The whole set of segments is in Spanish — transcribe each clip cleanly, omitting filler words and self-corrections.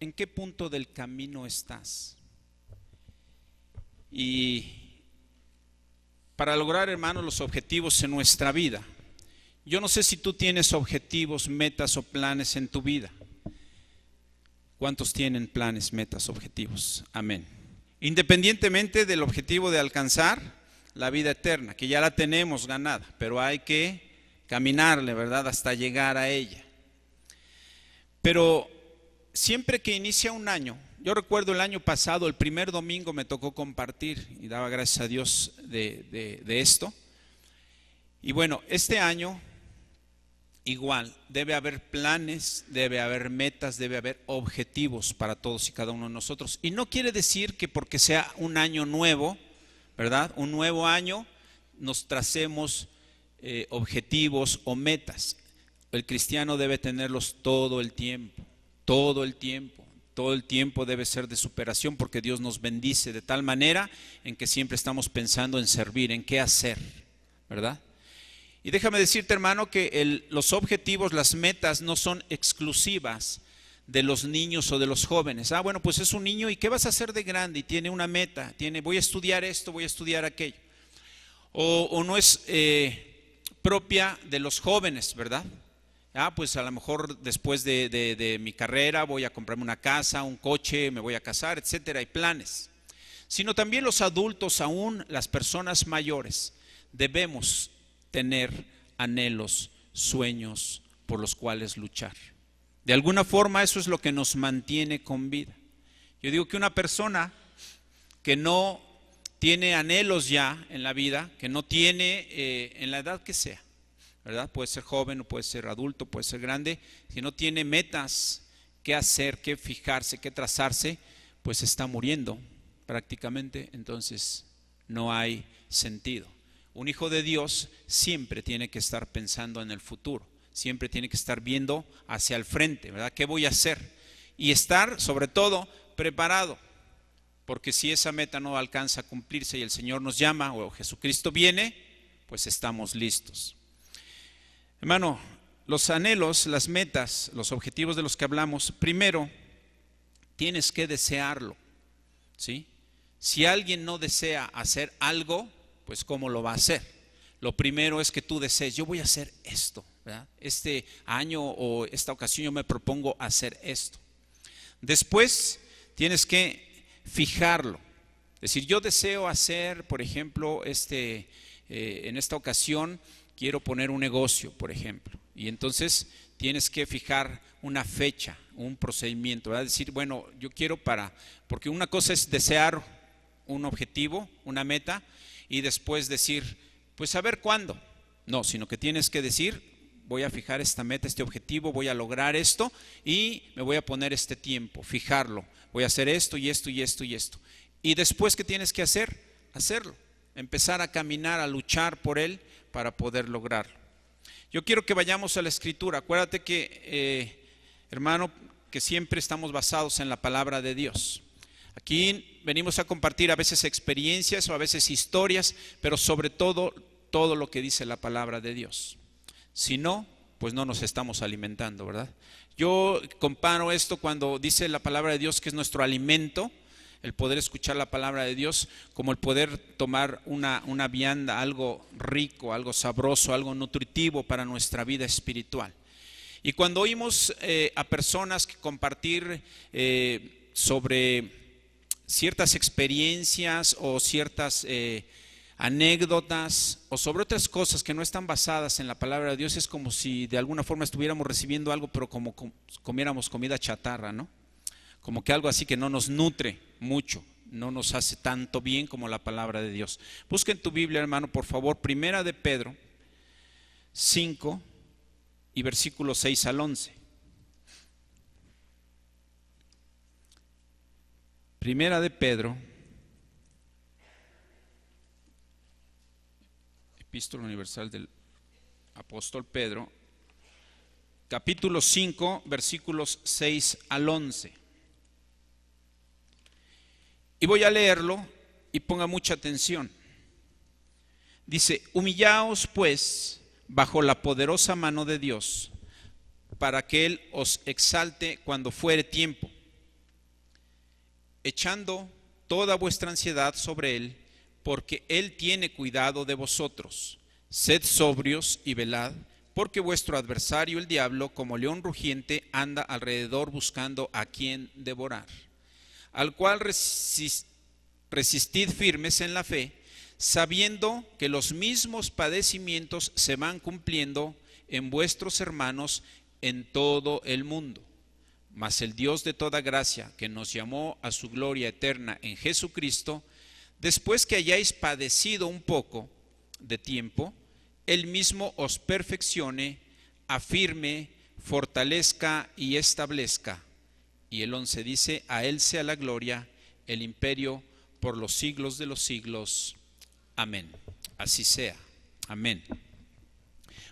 ¿en qué punto del camino estás? Y para lograr, hermanos, los objetivos en nuestra vida, yo no sé si tú tienes objetivos, metas o planes en tu vida. ¿Cuántos tienen planes, metas, objetivos? Amén. Independientemente del objetivo de alcanzar la vida eterna, que ya la tenemos ganada, pero hay que caminarle, ¿verdad?, hasta llegar a ella. Pero siempre que inicia un año, yo recuerdo el año pasado, el primer domingo me tocó compartir y daba gracias a Dios de esto. Y bueno, este año igual, debe haber planes, debe haber metas, debe haber objetivos para todos y cada uno de nosotros. Y no quiere decir que porque sea un año nuevo, ¿verdad?, un nuevo año, nos tracemos objetivos o metas. El cristiano debe tenerlos todo el tiempo, todo el tiempo. Todo el tiempo debe ser de superación, porque Dios nos bendice de tal manera en que siempre estamos pensando en servir, en qué hacer, ¿verdad? Y déjame decirte, hermano, que los objetivos, las metas no son exclusivas de los niños o de los jóvenes. Bueno, pues es un niño, ¿y qué vas a hacer de grande? Y tiene una meta, voy a estudiar esto, voy a estudiar aquello. O no es propia de los jóvenes, ¿verdad? Pues a lo mejor después de mi carrera voy a comprarme una casa, un coche, me voy a casar, etcétera, hay planes. Sino también los adultos, aún las personas mayores, debemos tener anhelos, sueños por los cuales luchar. De alguna forma eso es lo que nos mantiene con vida. Yo digo que una persona que no tiene anhelos ya en la vida, que no tiene en la edad que sea, ¿verdad? Puede ser joven o puede ser adulto, puede ser grande, si no tiene metas, qué hacer, qué fijarse, qué trazarse, pues está muriendo prácticamente, entonces no hay sentido. Un hijo de Dios siempre tiene que estar pensando en el futuro, siempre tiene que estar viendo hacia el frente, ¿verdad? ¿Qué voy a hacer? Y estar, sobre todo, preparado, porque si esa meta no alcanza a cumplirse y el Señor nos llama o Jesucristo viene, pues estamos listos. Hermano, los anhelos, las metas, los objetivos de los que hablamos, primero tienes que desearlo, ¿sí? Si alguien no desea hacer algo, pues ¿cómo lo va a hacer? Lo primero es que tú desees, yo voy a hacer esto, ¿verdad? Este año o esta ocasión yo me propongo hacer esto. Después tienes que fijarlo. Es decir, yo deseo hacer, por ejemplo, en esta ocasión quiero poner un negocio, por ejemplo. Y entonces tienes que fijar una fecha, un procedimiento, ¿verdad? Decir, bueno, yo quiero porque una cosa es desear un objetivo, una meta, y después decir, pues a ver cuándo. No, sino que tienes que decir, voy a fijar esta meta, este objetivo, voy a lograr esto y me voy a poner este tiempo, fijarlo. Voy a hacer esto y esto y esto y esto. Y después, ¿qué tienes que hacer? Hacerlo. Empezar a caminar, a luchar por él para poder lograrlo. Yo quiero que vayamos a la Escritura. Acuérdate que, hermano, que siempre estamos basados en la palabra de Dios. Aquí venimos a compartir a veces experiencias o a veces historias, pero sobre todo lo que dice la palabra de Dios. Si no, pues no nos estamos alimentando, ¿verdad? Yo comparo esto cuando dice la palabra de Dios que es nuestro alimento, el poder escuchar la palabra de Dios, como el poder tomar una vianda, algo rico, algo sabroso, algo nutritivo para nuestra vida espiritual. Y cuando oímos a personas que compartir sobre ciertas experiencias o ciertas anécdotas o sobre otras cosas que no están basadas en la palabra de Dios, es como si de alguna forma estuviéramos recibiendo algo, pero como comiéramos comida chatarra, ¿no? Como que algo así que no nos nutre mucho, no nos hace tanto bien como la palabra de Dios. Busca en tu Biblia, hermano, por favor, Primera de Pedro 5 y versículos 6 al 11. Primera de Pedro, Epístola Universal del Apóstol Pedro, capítulo 5, versículos 6 al 11. Y voy a leerlo y ponga mucha atención. Dice, humillaos pues bajo la poderosa mano de Dios, para que Él os exalte cuando fuere tiempo, echando toda vuestra ansiedad sobre Él, porque Él tiene cuidado de vosotros. Sed sobrios y velad, porque vuestro adversario el diablo, como león rugiente, anda alrededor buscando a quien devorar, al cual resistid firmes en la fe, sabiendo que los mismos padecimientos se van cumpliendo en vuestros hermanos en todo el mundo. Mas el Dios de toda gracia, que nos llamó a su gloria eterna en Jesucristo, después que hayáis padecido un poco de tiempo, Él mismo os perfeccione, afirme, fortalezca y establezca. Y el 11 dice: a Él sea la gloria, el imperio por los siglos de los siglos. Amén. Así sea. Amén.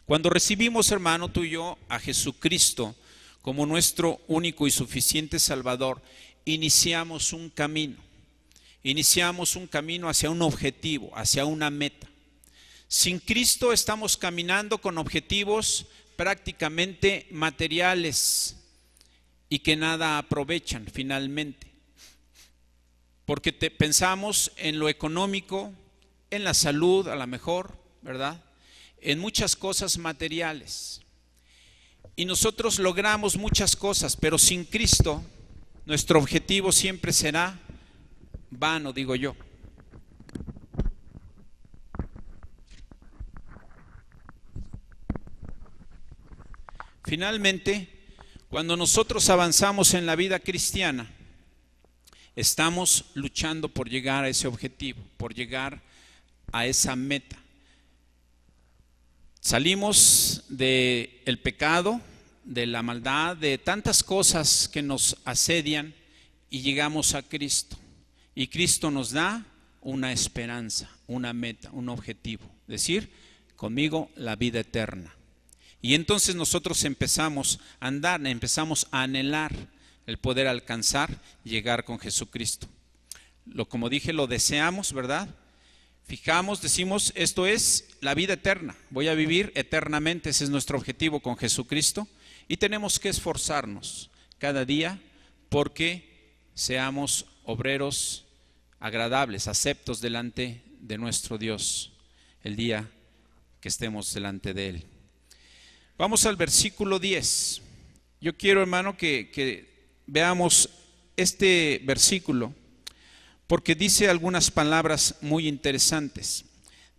Cuando recibimos, hermano, tú y yo, a Jesucristo como nuestro único y suficiente Salvador, iniciamos un camino. Iniciamos un camino hacia un objetivo, hacia una meta. Sin Cristo estamos caminando con objetivos prácticamente materiales y que nada aprovechan finalmente. Porque pensamos en lo económico, en la salud a lo mejor, ¿verdad? En muchas cosas materiales. Y nosotros logramos muchas cosas, pero sin Cristo nuestro objetivo siempre será vano, digo yo. Finalmente, cuando nosotros avanzamos en la vida cristiana, estamos luchando por llegar a ese objetivo, por llegar a esa meta. Salimos del pecado, de la maldad, de tantas cosas que nos asedian y llegamos a Cristo. Y Cristo nos da una esperanza, una meta, un objetivo. Decir, conmigo la vida eterna. Y entonces nosotros empezamos a andar, empezamos a anhelar el poder alcanzar, llegar con Jesucristo. Como dije, lo deseamos, ¿verdad? Fijamos, decimos, esto es la vida eterna. Voy a vivir eternamente, ese es nuestro objetivo con Jesucristo. Y tenemos que esforzarnos cada día porque seamos obreros agradables, aceptos delante de nuestro Dios el día que estemos delante de Él. Vamos al versículo 10. Yo quiero, hermano, que veamos este versículo porque dice algunas palabras muy interesantes.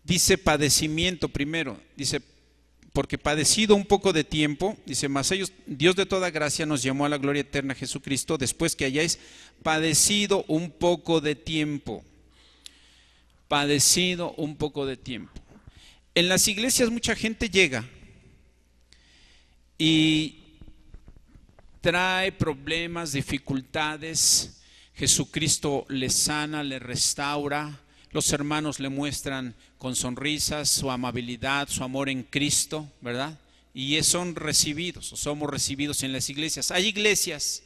Dice padecimiento primero, dice, porque padecido un poco de tiempo, dice, mas ellos, Dios de toda gracia nos llamó a la gloria eterna Jesucristo, después que hayáis padecido un poco de tiempo. Padecido un poco de tiempo. En las iglesias mucha gente llega y trae problemas, dificultades. Jesucristo le sana, le restaura. Los hermanos le muestran con sonrisas su amabilidad, su amor en Cristo, ¿verdad? Y son recibidos, o somos recibidos en las iglesias. Hay iglesias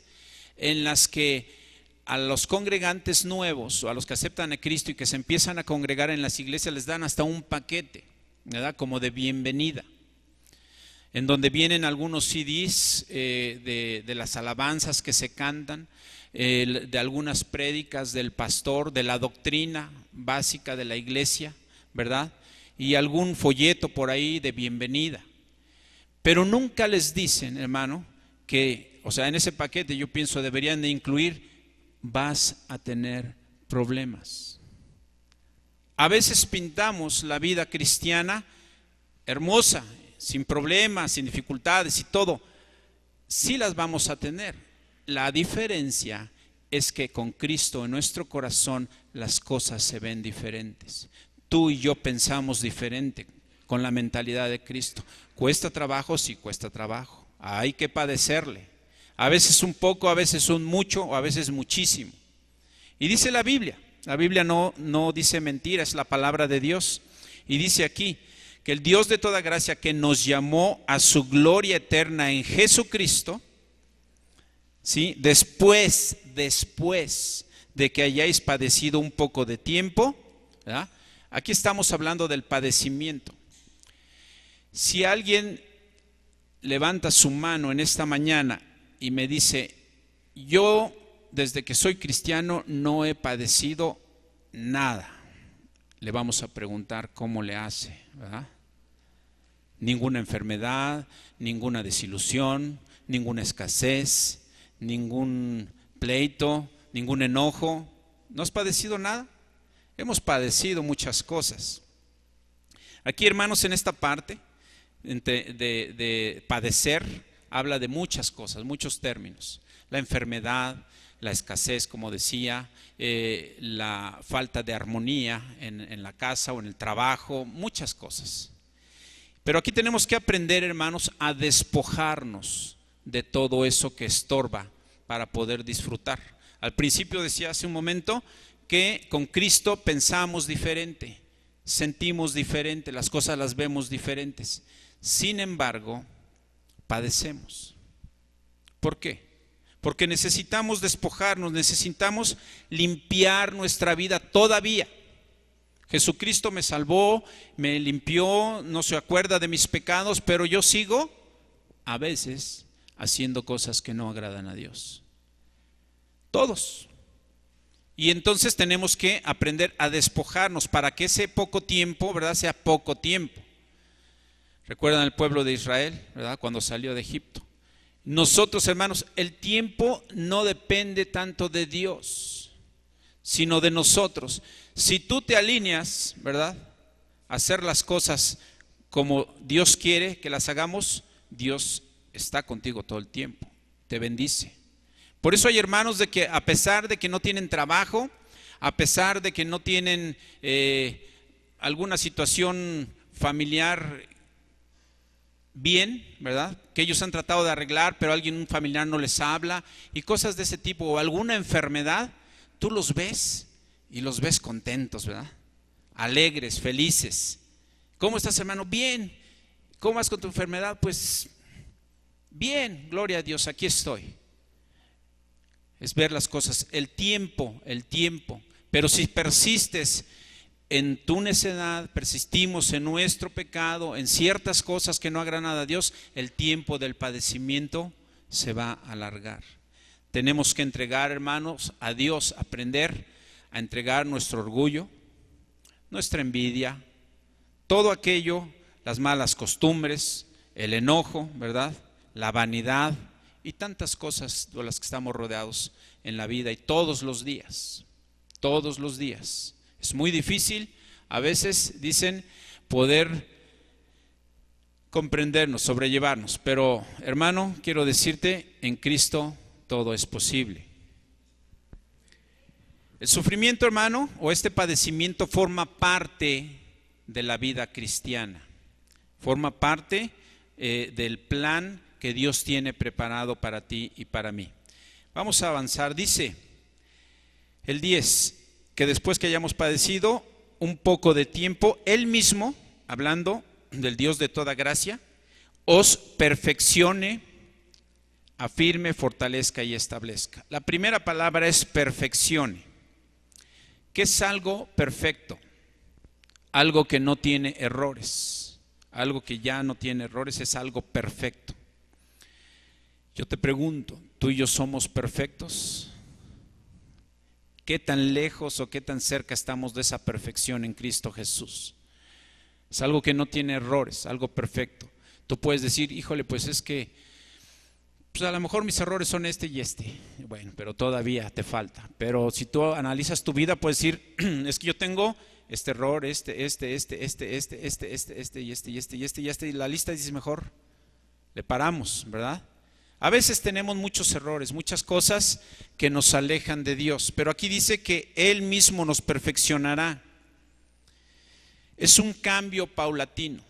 en las que a los congregantes nuevos o a los que aceptan a Cristo y que se empiezan a congregar en las iglesias les dan hasta un paquete, ¿verdad? Como de bienvenida, en donde vienen algunos CDs de las alabanzas que se cantan, de algunas prédicas del pastor, de la doctrina básica de la iglesia, ¿verdad? Y algún folleto por ahí de bienvenida. Pero nunca les dicen, hermano, que, o sea, en ese paquete yo pienso deberían de incluir, vas a tener problemas. A veces pintamos la vida cristiana hermosa, sin problemas, sin dificultades y todo. Sí las vamos a tener. La diferencia es que con Cristo en nuestro corazón las cosas se ven diferentes. Tú y yo pensamos diferente con la mentalidad de Cristo. ¿Cuesta trabajo? Sí, cuesta trabajo. Hay que padecerle. A veces un poco, a veces un mucho, o a veces muchísimo. Y dice la Biblia no dice mentira, es la palabra de Dios. Y dice aquí que el Dios de toda gracia, que nos llamó a su gloria eterna en Jesucristo, ¿sí? Después de que hayáis padecido un poco de tiempo, ¿verdad? Aquí estamos hablando del padecimiento. Si alguien levanta su mano en esta mañana y me dice, yo desde que soy cristiano, no he padecido nada. Le vamos a preguntar cómo le hace, ¿verdad? Ninguna enfermedad, ninguna desilusión, ninguna escasez, ningún pleito, ningún enojo. ¿No has padecido nada? Hemos padecido muchas cosas. Aquí, hermanos, en esta parte de padecer, habla de muchas cosas, muchos términos. La enfermedad, la escasez, como decía, la falta de armonía en la casa o en el trabajo, muchas cosas. Pero aquí tenemos que aprender, hermanos, a despojarnos de todo eso que estorba para poder disfrutar. Al principio decía hace un momento que con Cristo pensamos diferente, sentimos diferente, las cosas las vemos diferentes. Sin embargo, padecemos. ¿Por qué? Porque necesitamos despojarnos, necesitamos limpiar nuestra vida todavía. Jesucristo me salvó, me limpió, no se acuerda de mis pecados, pero yo sigo a veces haciendo cosas que no agradan a Dios. Todos. Y entonces tenemos que aprender a despojarnos para que ese poco tiempo, ¿verdad?, sea poco tiempo. ¿Recuerdan el pueblo de Israel, verdad?, cuando salió de Egipto. Nosotros, hermanos, el tiempo no depende tanto de Dios, sino de nosotros. Si tú te alineas, ¿verdad?, a hacer las cosas como Dios quiere que las hagamos, Dios está contigo todo el tiempo, te bendice. Por eso hay hermanos de que a pesar de que no tienen trabajo, a pesar de que no tienen alguna situación familiar bien, ¿verdad?, que ellos han tratado de arreglar, pero un familiar no les habla y cosas de ese tipo, o alguna enfermedad, tú los ves y los ves contentos, ¿verdad?, alegres, felices. ¿Cómo estás, hermano? Bien. ¿Cómo vas con tu enfermedad? Pues bien, gloria a Dios, aquí estoy. Es ver las cosas, el tiempo. Pero si persistes en tu necedad, persistimos en nuestro pecado, en ciertas cosas que no agradan a Dios, el tiempo del padecimiento se va a alargar. Tenemos que entregar, hermanos, a Dios, aprender a entregar nuestro orgullo, nuestra envidia, todo aquello, las malas costumbres, el enojo, ¿verdad?, la vanidad y tantas cosas de las que estamos rodeados en la vida y todos los días. Es muy difícil, a veces dicen, poder comprendernos, sobrellevarnos, pero hermano, quiero decirte, en Cristo todo es posible. El sufrimiento, hermano, o este padecimiento forma parte de la vida cristiana, forma parte del plan que Dios tiene preparado para ti y para mí. Vamos a avanzar. Dice el 10, que después que hayamos padecido un poco de tiempo, Él mismo, hablando del Dios de toda gracia, os perfeccione, afirme, fortalezca y establezca. La primera palabra es perfeccione. ¿Qué es algo perfecto? Algo que no tiene errores. Algo que ya no tiene errores es algo perfecto. Yo te pregunto, ¿tú y yo somos perfectos? ¿Qué tan lejos o qué tan cerca estamos de esa perfección en Cristo Jesús? Es algo que no tiene errores, algo perfecto. Tú puedes decir, híjole, pues es que pues a lo mejor mis errores son este y este. Bueno, pero todavía te falta. Pero si tú analizas tu vida, puedes decir, es que yo tengo este error, este y la lista dice mejor, le paramos, ¿verdad? A veces tenemos muchos errores, muchas cosas que nos alejan de Dios, pero aquí dice que Él mismo nos perfeccionará. Es un cambio paulatino.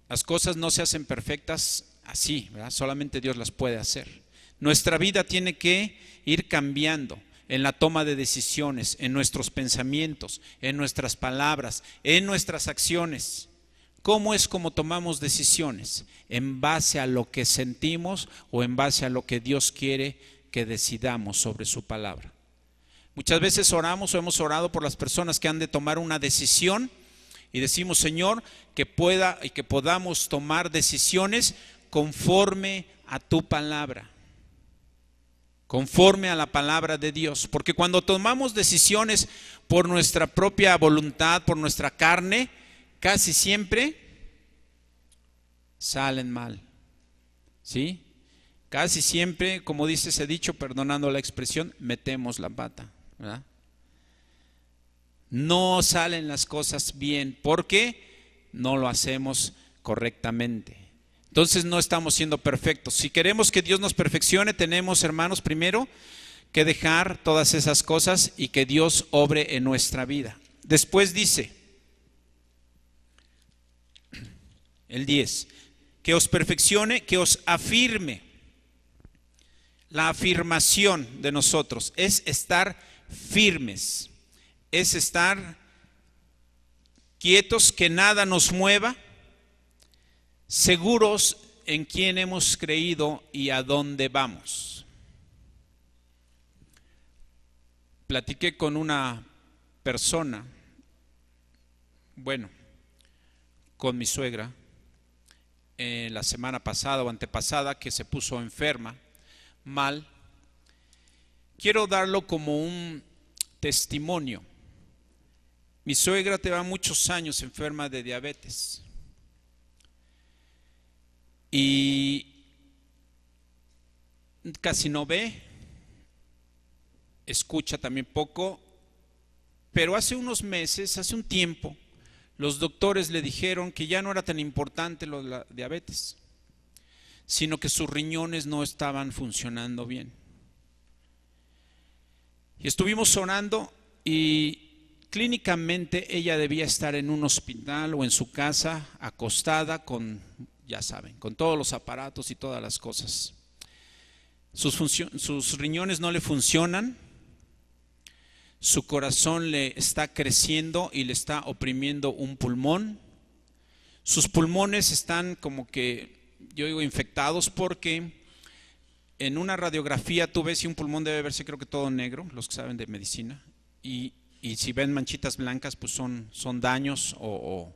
Las cosas no se hacen perfectas así, ¿verdad? Solamente Dios las puede hacer. Nuestra vida tiene que ir cambiando en la toma de decisiones, en nuestros pensamientos, en nuestras palabras, en nuestras acciones. ¿Cómo es como tomamos decisiones? ¿En base a lo que sentimos o en base a lo que Dios quiere que decidamos sobre su palabra? Muchas veces oramos o hemos orado por las personas que han de tomar una decisión y decimos, Señor, que pueda y que podamos tomar decisiones conforme a tu palabra. conforme a la palabra de Dios. Porque cuando tomamos decisiones por nuestra propia voluntad, por nuestra carne, casi siempre salen mal. ¿Sí? Casi siempre, como dice ese dicho, perdonando la expresión, metemos la pata, ¿verdad? No salen las cosas bien porque no lo hacemos correctamente. Entonces no estamos siendo perfectos. Si queremos que Dios nos perfeccione, tenemos, hermanos, primero que dejar todas esas cosas y que Dios obre en nuestra vida. Después dice, el 10, que os perfeccione, que os afirme. La afirmación de nosotros es estar firmes, es estar quietos, que nada nos mueva, seguros en quién hemos creído y a dónde vamos. Platiqué con una persona, con mi suegra, la semana pasada o antepasada, que se puso enferma, mal. Quiero darlo como un testimonio. Mi suegra lleva muchos años enferma de diabetes y casi no ve, escucha también poco, pero hace unos meses, hace un tiempo, los doctores le dijeron que ya no era tan importante lo de la diabetes, sino que sus riñones no estaban funcionando bien. Y estuvimos orando y clínicamente ella debía estar en un hospital o en su casa acostada con, ya saben, con todos los aparatos y todas las cosas. Sus riñones no le funcionan, su corazón le está creciendo y le está oprimiendo un pulmón. Sus pulmones están como que, yo digo, infectados, porque en una radiografía tú ves, y un pulmón debe verse, creo que todo negro, los que saben de medicina, y si ven manchitas blancas, pues son daños o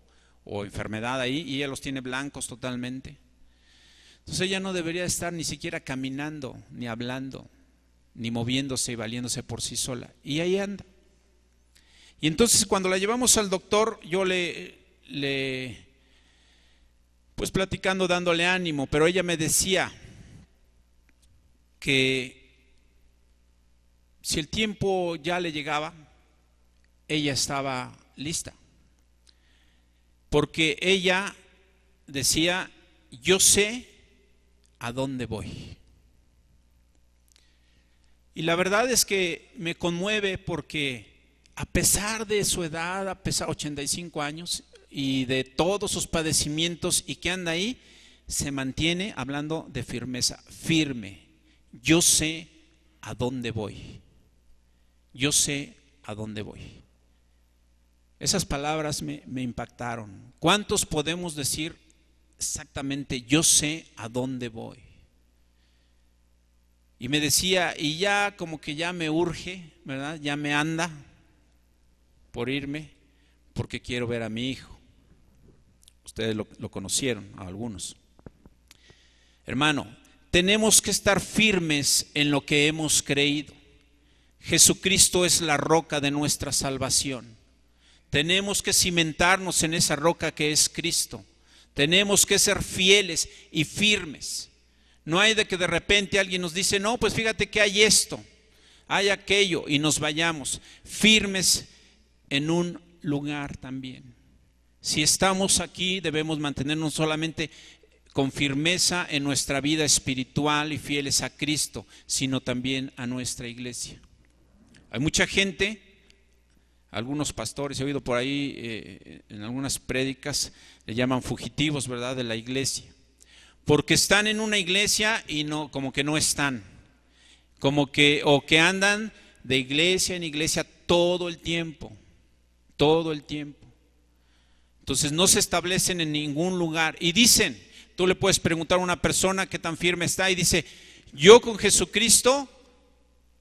enfermedad ahí, y ella los tiene blancos totalmente. Entonces ella no debería estar ni siquiera caminando, ni hablando, ni moviéndose y valiéndose por sí sola, y ahí anda. Y entonces cuando la llevamos al doctor, yo pues platicando, dándole ánimo, pero ella me decía que si el tiempo ya le llegaba, ella estaba lista, porque ella decía, yo sé a dónde voy. Y la verdad es que me conmueve, porque a pesar de su edad, a pesar de 85 años y de todos sus padecimientos, y que anda ahí, se mantiene hablando de firmeza, firme. Yo sé a dónde voy. Yo sé a dónde voy. Esas palabras me impactaron. ¿Cuántos podemos decir exactamente, yo sé a dónde voy? Y me decía, y ya como que ya me urge, ¿verdad? Ya me anda por irme, porque quiero ver a mi hijo. Ustedes lo conocieron, a algunos. Hermano, tenemos que estar firmes en lo que hemos creído. Jesucristo es la roca de nuestra salvación. Tenemos que cimentarnos en esa roca que es Cristo. Tenemos que ser fieles y firmes. No hay de que de repente alguien nos dice, no, pues fíjate que hay esto, hay aquello, y nos vayamos. Firmes en un lugar también. Si estamos aquí, debemos mantenernos solamente con firmeza en nuestra vida espiritual y fieles a Cristo, sino también a nuestra iglesia. Hay mucha gente, algunos pastores, he oído por ahí en algunas prédicas, le llaman fugitivos, ¿verdad?, de la iglesia, porque están en una iglesia y no, como que no están, como que, o que andan de iglesia en iglesia todo el tiempo. Entonces no se establecen en ningún lugar y dicen, tú le puedes preguntar a una persona qué tan firme está y dice, yo con Jesucristo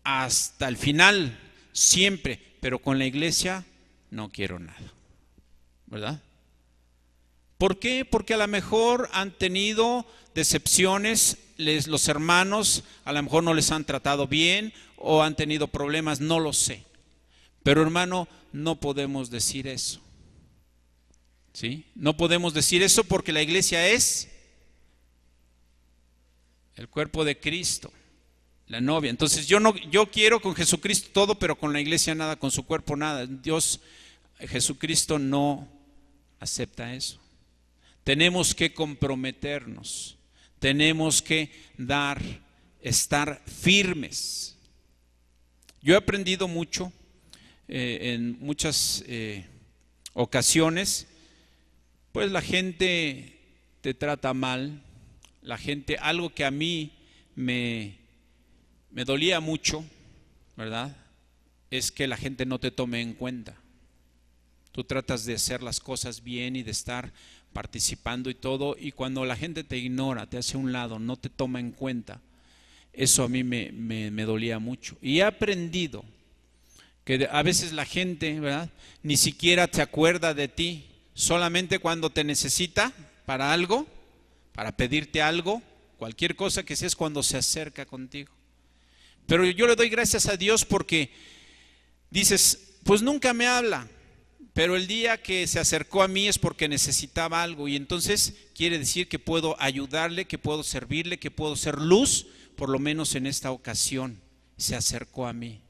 hasta el final, siempre, pero con la iglesia no quiero nada, ¿verdad? ¿Por qué? Porque a lo mejor han tenido decepciones, los hermanos a lo mejor no les han tratado bien o han tenido problemas, no lo sé. Pero hermano, no podemos decir eso. ¿Sí? No podemos decir eso porque la iglesia es el cuerpo de Cristo, la novia. Entonces yo quiero con Jesucristo todo, pero con la iglesia nada, con su cuerpo nada. Jesucristo no acepta eso. Tenemos que comprometernos, tenemos que estar firmes. Yo he aprendido mucho en muchas ocasiones, pues la gente te trata mal, la gente, algo que a mí me dolía mucho, ¿verdad? Es que la gente no te tome en cuenta. Tú tratas de hacer las cosas bien y de estar participando y todo, y cuando la gente te ignora, te hace a un lado, no te toma en cuenta, eso a mí me dolía mucho. Y he aprendido que a veces la gente, ¿verdad?, ni siquiera te acuerda de ti, solamente cuando te necesita para algo, para pedirte algo, cualquier cosa que sea, es cuando se acerca contigo. Pero yo le doy gracias a Dios porque dices, pues nunca me habla, pero el día que se acercó a mí es porque necesitaba algo, y entonces quiere decir que puedo ayudarle, que puedo servirle, que puedo ser luz, por lo menos en esta ocasión se acercó a mí.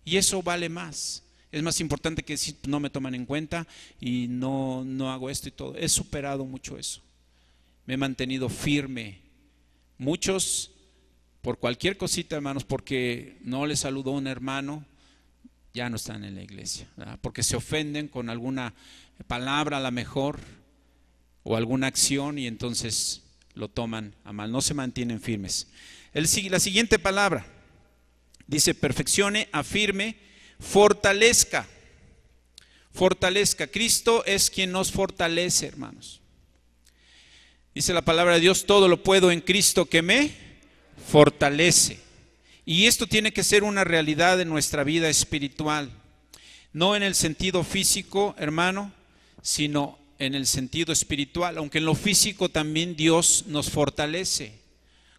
Y eso vale más. Es más importante que si no me toman en cuenta y no hago esto y todo. He superado mucho eso. Me he mantenido firme. Muchos, por cualquier cosita, hermanos, porque no les saludó un hermano, ya no están en la iglesia, ¿verdad? Porque se ofenden con alguna palabra a lo mejor o alguna acción y entonces lo toman a mal, no se mantienen firmes. La siguiente palabra dice: perfeccione, afirme, fortalezca. Fortalezca. Cristo es quien nos fortalece, hermanos. Dice la palabra de Dios: todo lo puedo en Cristo que me fortalece. Y esto tiene que ser una realidad en nuestra vida espiritual, no en el sentido físico, hermano, sino en el sentido espiritual, aunque en lo físico también Dios nos fortalece.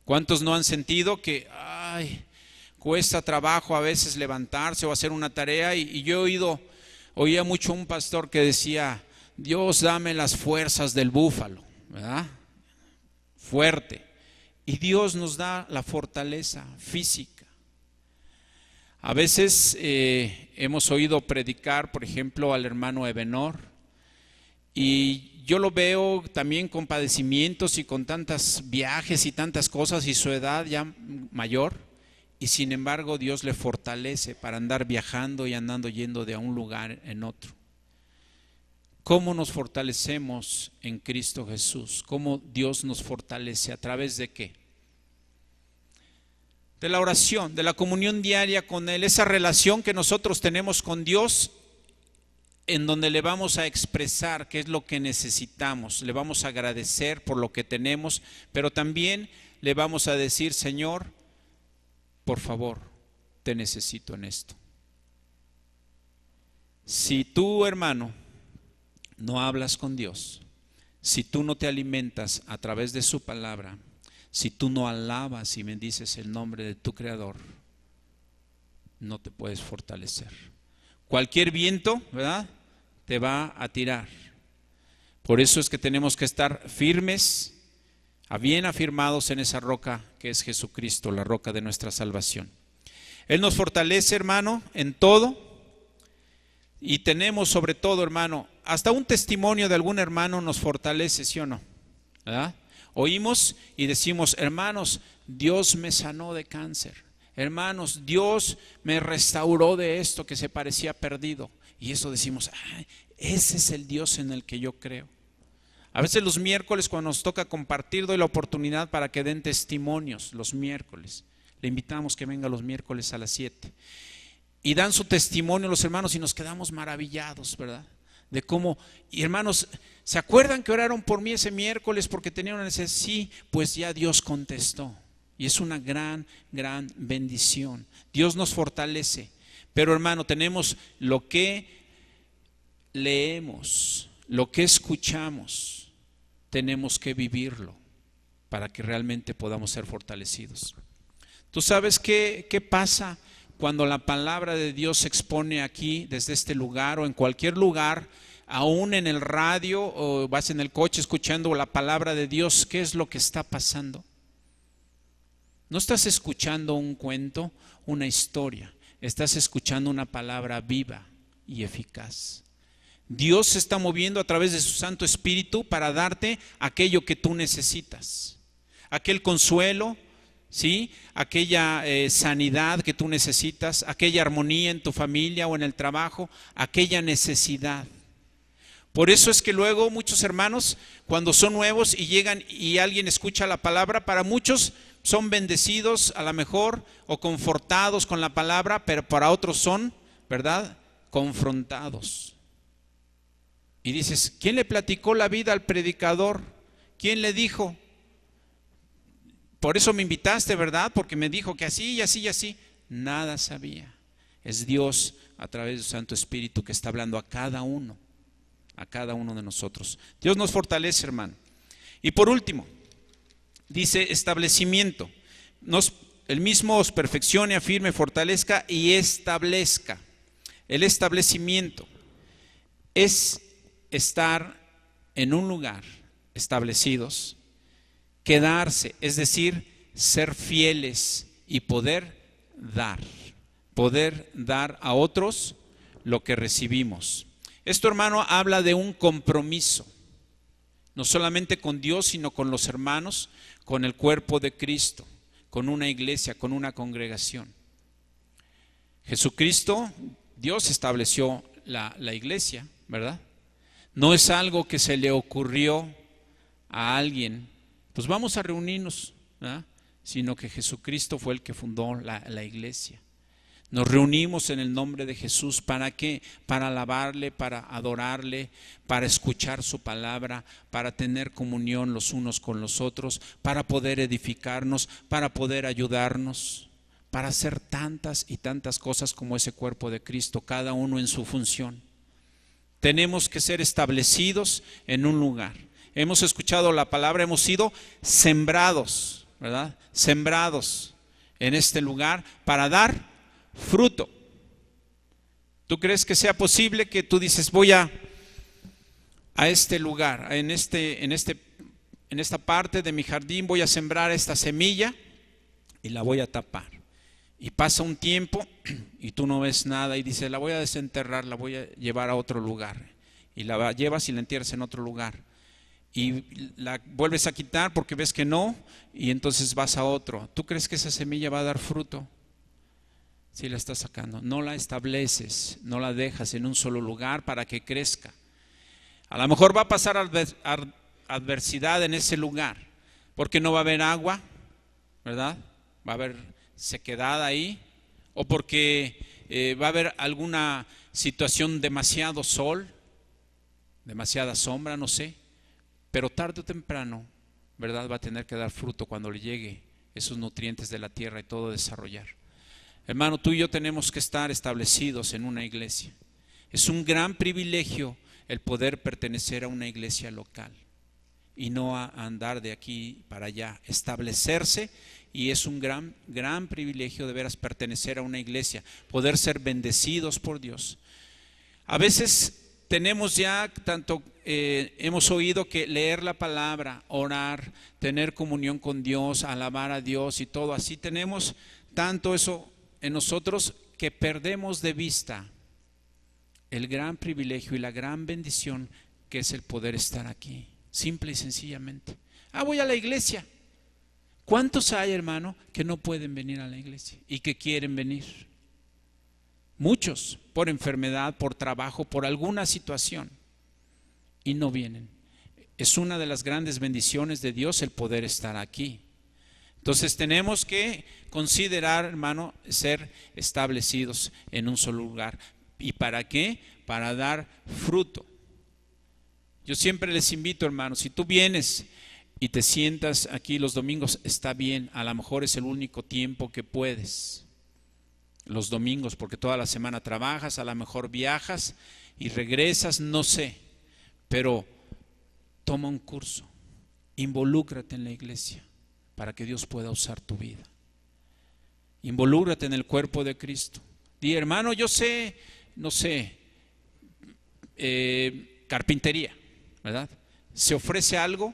¿Cuántos no han sentido que cuesta trabajo a veces levantarse o hacer una tarea? Y yo oía mucho un pastor que decía: Dios, dame las fuerzas del búfalo, ¿verdad? Fuerte. Y Dios nos da la fortaleza física. A veces hemos oído predicar, por ejemplo, al hermano Ebenor, y yo lo veo también con padecimientos y con tantos viajes y tantas cosas y su edad ya mayor, y sin embargo Dios le fortalece para andar viajando y andando yendo de un lugar en otro. ¿Cómo nos fortalecemos en Cristo Jesús? ¿Cómo Dios nos fortalece? ¿A través de qué? De la oración, de la comunión diaria con Él, esa relación que nosotros tenemos con Dios, en donde le vamos a expresar qué es lo que necesitamos, le vamos a agradecer por lo que tenemos, pero también le vamos a decir: Señor, por favor, te necesito en esto. Si tú, hermano, no hablas con Dios, si tú no te alimentas a través de su palabra, si tú no alabas y bendices el nombre de tu Creador, no te puedes fortalecer. Cualquier viento, ¿verdad?, te va a tirar. Por eso es que tenemos que estar firmes, bien afirmados en esa roca que es Jesucristo, la roca de nuestra salvación. Él nos fortalece, hermano, en todo. Y tenemos sobre todo, hermano, hasta un testimonio de algún hermano nos fortalece, ¿sí o no? ¿Verdad? Oímos y decimos: hermanos, Dios me sanó de cáncer. Hermanos, Dios me restauró de esto que se parecía perdido. Y eso decimos: ese es el Dios en el que yo creo. A veces los miércoles, cuando nos toca compartir, doy la oportunidad para que den testimonios los miércoles. Le invitamos que venga los miércoles a las 7. Y dan su testimonio los hermanos y nos quedamos maravillados, ¿verdad? De cómo, y hermanos, ¿se acuerdan que oraron por mí ese miércoles porque tenían una necesidad? Sí, pues ya Dios contestó. Y es una gran, gran bendición. Dios nos fortalece. Pero, hermano, tenemos lo que leemos, lo que escuchamos. tenemos que vivirlo para que realmente podamos ser fortalecidos. ¿Tú sabes qué pasa cuando la palabra de Dios se expone aquí, desde este lugar o en cualquier lugar, aún en el radio o vas en el coche escuchando la palabra de Dios? ¿Qué es lo que está pasando? No estás escuchando un cuento, una historia, estás escuchando una palabra viva y eficaz. Dios se está moviendo a través de su Santo Espíritu para darte aquello que tú necesitas, aquel consuelo, ¿sí? Aquella sanidad que tú necesitas, aquella armonía en tu familia o en el trabajo, aquella necesidad. Por eso es que luego muchos hermanos, cuando son nuevos y llegan y alguien escucha la palabra, para muchos son bendecidos a lo mejor o confortados con la palabra, pero para otros son, ¿verdad?, confrontados. Y dices, ¿quién le platicó la vida al predicador? ¿Quién le dijo? Por eso me invitaste, ¿verdad? Porque me dijo que así y así y así. Nada sabía. Es Dios a través de su Santo Espíritu que está hablando a cada uno de nosotros. Dios nos fortalece, hermano. Y por último, dice establecimiento. El mismo os perfeccione, afirme, fortalezca y establezca. El establecimiento es estar en un lugar establecidos, quedarse, es decir, ser fieles y poder dar a otros lo que recibimos. Esto, hermano, habla de un compromiso, no solamente con Dios, sino con los hermanos, con el cuerpo de Cristo, con una iglesia, con una congregación. Jesucristo, Dios estableció la iglesia, ¿verdad? No es algo que se le ocurrió a alguien, pues vamos a reunirnos, ¿verdad? Sino que Jesucristo fue el que fundó la iglesia. Nos reunimos en el nombre de Jesús, ¿para qué? Para alabarle, para adorarle, para escuchar su palabra, para tener comunión los unos con los otros, para poder edificarnos, para poder ayudarnos, para hacer tantas y tantas cosas como ese cuerpo de Cristo, cada uno en su función. Tenemos que ser establecidos en un lugar. Hemos escuchado la palabra, hemos sido sembrados, ¿verdad? Sembrados en este lugar para dar fruto. ¿Tú crees que sea posible que tú dices, voy a este lugar, en esta parte de mi jardín voy a sembrar esta semilla y la voy a tapar? Y pasa un tiempo y tú no ves nada y dices, la voy a desenterrar, la voy a llevar a otro lugar. Y la llevas y la entierras en otro lugar. Y la vuelves a quitar porque ves que no, y entonces vas a otro. ¿Tú crees que esa semilla va a dar fruto? Sí, la estás sacando. No la estableces, no la dejas en un solo lugar para que crezca. A lo mejor va a pasar adversidad en ese lugar, porque no va a haber agua, ¿verdad? Va a haber sequedad ahí, o porque va a haber alguna situación, demasiado sol, demasiada sombra, no sé, pero tarde o temprano, ¿verdad?, va a tener que dar fruto cuando le llegue esos nutrientes de la tierra y todo desarrollar. Hermano, tú y yo tenemos que estar establecidos en una iglesia. Es un gran privilegio el poder pertenecer a una iglesia local y no a andar de aquí para allá, establecerse. Y es un gran privilegio de veras pertenecer a una iglesia, poder ser bendecidos por Dios. A veces tenemos ya hemos oído que leer la palabra, orar, tener comunión con Dios, alabar a Dios y todo así, tenemos tanto eso en nosotros que perdemos de vista el gran privilegio y la gran bendición que es el poder estar aquí, simple y sencillamente. Voy a la iglesia. ¿Cuántos hay, hermano, que no pueden venir a la iglesia y que quieren venir? Muchos, por enfermedad, por trabajo, por alguna situación, y no vienen. Es una de las grandes bendiciones de Dios el poder estar aquí. Entonces tenemos que considerar, hermano, ser establecidos en un solo lugar. ¿Y para qué? Para dar fruto. Yo siempre les invito, hermano, si tú vienes y te sientas aquí los domingos, está bien, a lo mejor es el único tiempo que puedes, los domingos, porque toda la semana trabajas, a lo mejor viajas y regresas, no sé, pero toma un curso, involúcrate en la iglesia para que Dios pueda usar tu vida. Involúcrate en el cuerpo de Cristo. Di, hermano, yo sé, no sé, carpintería, ¿verdad? Se ofrece algo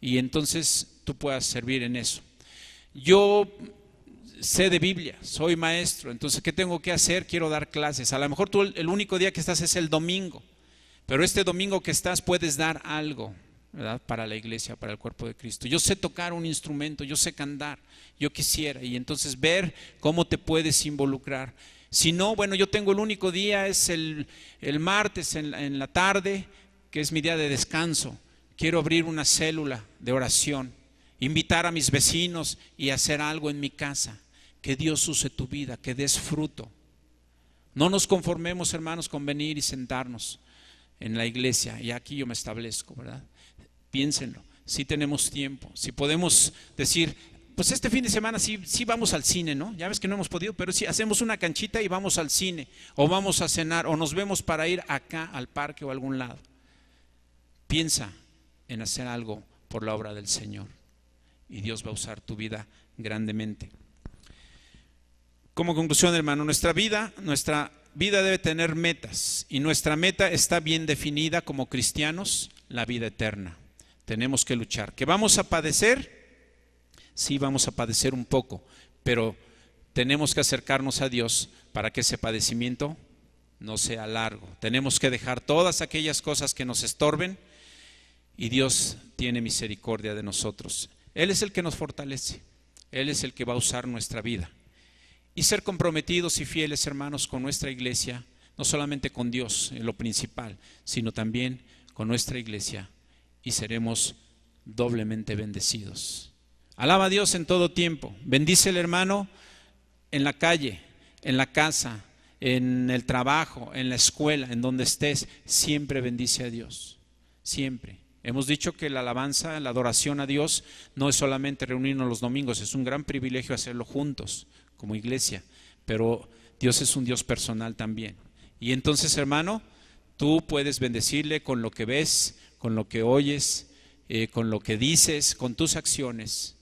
y entonces tú puedas servir en eso. Yo sé de Biblia, soy maestro, entonces ¿qué tengo que hacer? Quiero dar clases. A lo mejor tú el único día que estás es el domingo, pero este domingo que estás puedes dar algo, ¿verdad? Para la iglesia, para el cuerpo de Cristo. Yo sé tocar un instrumento, yo sé cantar, yo quisiera, y entonces ver cómo te puedes involucrar. Si no, bueno, yo tengo el único día, es el martes en la tarde, que es mi día de descanso. Quiero abrir una célula de oración, invitar a mis vecinos y hacer algo en mi casa. Que Dios use tu vida, que des fruto. No nos conformemos, hermanos, con venir y sentarnos en la iglesia, y aquí yo me establezco, ¿verdad? Piénsenlo, si tenemos tiempo, si podemos decir, pues este fin de semana sí vamos al cine, ¿no? Ya ves que no hemos podido, pero sí hacemos una canchita y vamos al cine, o vamos a cenar, o nos vemos para ir acá al parque o a algún lado. Piensa en hacer algo por la obra del Señor y Dios va a usar tu vida grandemente. Como conclusión, hermano, nuestra vida debe tener metas, y nuestra meta está bien definida como cristianos, la vida eterna. Tenemos que luchar. ¿Que vamos a padecer? Sí, vamos a padecer un poco, pero tenemos que acercarnos a Dios para que ese padecimiento no sea largo. Tenemos que dejar todas aquellas cosas que nos estorben, y Dios tiene misericordia de nosotros. Él es el que nos fortalece, Él es el que va a usar nuestra vida. Y ser comprometidos y fieles, hermanos, con nuestra iglesia, no solamente con Dios en lo principal, sino también con nuestra iglesia, y seremos doblemente bendecidos. Alaba a Dios en todo tiempo. Bendice el hermano en la calle, en la casa, en el trabajo, en la escuela, en donde estés. Siempre bendice a Dios, siempre. Hemos dicho que la alabanza, la adoración a Dios no es solamente reunirnos los domingos, es un gran privilegio hacerlo juntos como iglesia, pero Dios es un Dios personal también. Y entonces, hermano, tú puedes bendecirle con lo que ves, con lo que oyes, con lo que dices, con tus acciones.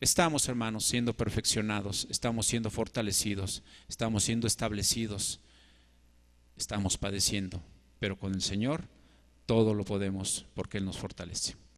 Estamos, hermanos, siendo perfeccionados, estamos siendo fortalecidos, estamos siendo establecidos, estamos padeciendo, pero con el Señor todo lo podemos porque Él nos fortalece.